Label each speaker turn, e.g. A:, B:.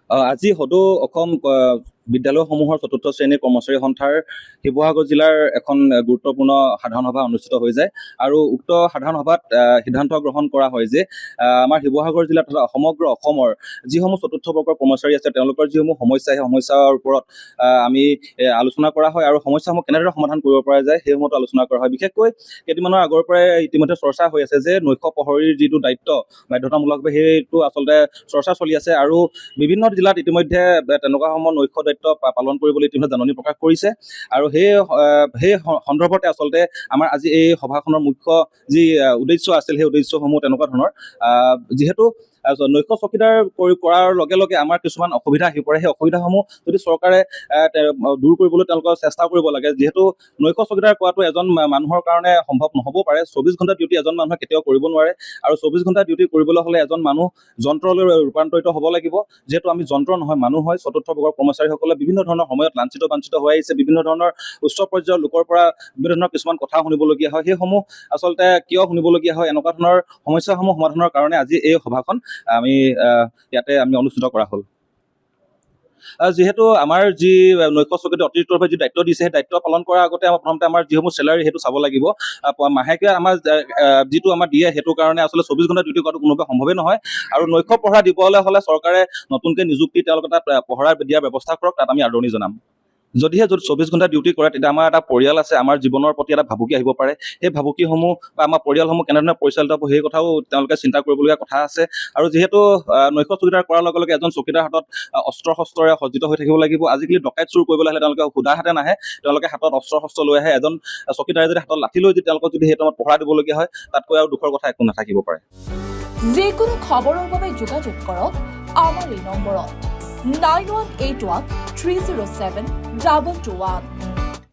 A: আজি সদৌ অসম বিদ্যালয়সমূহৰ চতুৰ্থ শ্ৰেণীৰ কৰ্মচাৰী সন্থাৰ শিৱসাগৰ জিলাৰ এখন গুৰুত্বপূৰ্ণ সাধাৰণ সভা অনুষ্ঠিত হৈ যায় আৰু উক্ত সাধাৰণ সভাত সিদ্ধান্ত গ্ৰহণ কৰা হয় যে আমাৰ শিৱসাগৰ জিলাত তথা সমগ্ৰ অসমৰ যিসমূহ চতুৰ্থ বৰ্গৰ কৰ্মচাৰী আছে তেওঁলোকৰ যিসমূহ সমস্যা সেই সমস্যাৰ ওপৰত আমি আলোচনা কৰা হয় আৰু সমস্যাসমূহ কেনেদৰে সমাধান কৰিব পৰা যায় সেইসমূহতো আলোচনা কৰা হয়। বিশেষকৈ কেইদিনমানৰ আগৰ পৰাই ইতিমধ্যে চৰ্চা হৈ আছে যে নৈশ প্ৰহৰীৰ যিটো দায়িত্ব বাধ্যতামূলকভাৱে সেইটো আচলতে চৰ্চা চলি আছে আৰু বিভিন্ন জিলাত ইতিমধ্যে তেনেকুৱা সময় নৈশ দায়িত্ব পালন কৰিবলৈ ইতিমধ্যে জাননী প্ৰকাশ কৰিছে আৰু সেই সন্দৰ্ভতে আচলতে আমাৰ আজি এই সভাখনৰ মুখ্য যি উদ্দেশ্য আছিল সেই উদ্দেশ্যসমূহ তেনেকুৱা ধৰণৰ যিহেতু নৈশ চকীদাৰ কৰাৰ লগে লগে আমাৰ কিছুমান অসুবিধা আহি পৰে। সেই অসুবিধাসমূহ যদি চৰকাৰে দূৰ কৰিবলৈ তেওঁলোকৰ চেষ্টা কৰিব লাগে, যিহেতু নৈশ চকীদাৰ কৰাটো এজন মানুহৰ কাৰণে সম্ভৱ নহ'ব পাৰে। 24 ঘণ্টা ডিউটি এজন মানুহে কেতিয়াও কৰিব নোৱাৰে আৰু 24 ঘণ্টা ডিউটি কৰিবলৈ হ'লে এজন মানুহ যন্ত্ৰলৈ ৰূপান্তৰিত হ'ব লাগিব। যিহেতু আমি যন্ত্ৰ নহয়, মানুহ হয়। চতুৰ্থ বৰ্গৰ কৰ্মচাৰীসকলে বিভিন্ন ধৰণৰ সময়ত লাঞ্ছিত বাঞ্ছিত হৈ আহিছে, বিভিন্ন ধৰণৰ উচ্চ পৰ্যায়ৰ লোকৰ পৰা বিভিন্ন ধৰণৰ কিছুমান কথা শুনিবলগীয়া হয়। সেইসমূহ আচলতে কিয় শুনিবলগীয়া হয়, এনেকুৱা ধৰণৰ সমস্যাসমূহ সমাধানৰ কাৰণে আজি এই সভাখন আমি ইয়াতে অনুষ্ঠিত কৰা হ'ল। যিহেতু আমাৰ যি নৈশ চকীদাৰ অতিৰিক্তভাৱে যি দায়িত্ব দিছে সেই দায়িত্ব পালন কৰাৰ আগতে প্ৰথমতে আমাৰ যিসমূহ চেলাৰী সেইটো চাব লাগিব। মাহেকীয়া আমাৰ যিটো আমাৰ দিয়ে সেইটো কাৰণে আচলতে 24 ঘণ্টা ডিউটি কৰাটো কোনোবা সম্ভৱেই নহয় আৰু নৈশ পহৰা দিবলৈ হ'লে চৰকাৰে নতুনকৈ নিযুক্তি তেওঁলোকে তাত পহৰা দিয়াৰ ব্যৱস্থা কৰক, তাত আমি আদৰণি জনাম। যদি 24 ঘণ্টা ডিউটি কৰে তেতিয়া আমাৰ এটা পৰিয়াল আছে, আমাৰ জীৱনৰ প্ৰতি এটা ভাবুকি আহিব পাৰে। সেই ভাবুকিসমূহ বা আমাৰ পৰিয়ালসমূহ কেনেধৰণে পৰিচালিত হ'ব সেই কথাও তেওঁলোকে চিন্তা কৰিবলগীয়া কথা আছে। আৰু যিহেতু নৈশ চকীদাৰ কৰাৰ লগে লগে এজন চকীদাৰ হাতত অস্ত্ৰ শস্ত্ৰৰে সজ্জিত হৈ থাকিব লাগিব। আজিকালি ডকাইত চুৰ কৰিবলৈ হ'লে তেওঁলোকে সুদা হাতে নাহে, তেওঁলোকে হাতত অস্ত্ৰ শস্ত্ৰ লৈ আহে। এজন চকীদাৰে যদি হাতত লাঠি লৈ তেওঁলোকক যদি সেই টাইমত পহৰা দিবলগীয়া হয়, তাতকৈ আৰু দুখৰ কথা একো নাথাকিব পাৰে।
B: যিকোনো খবৰৰ বাবে যোগাযোগ কৰক আমাৰ এই নম্বৰত 9181 307 2221।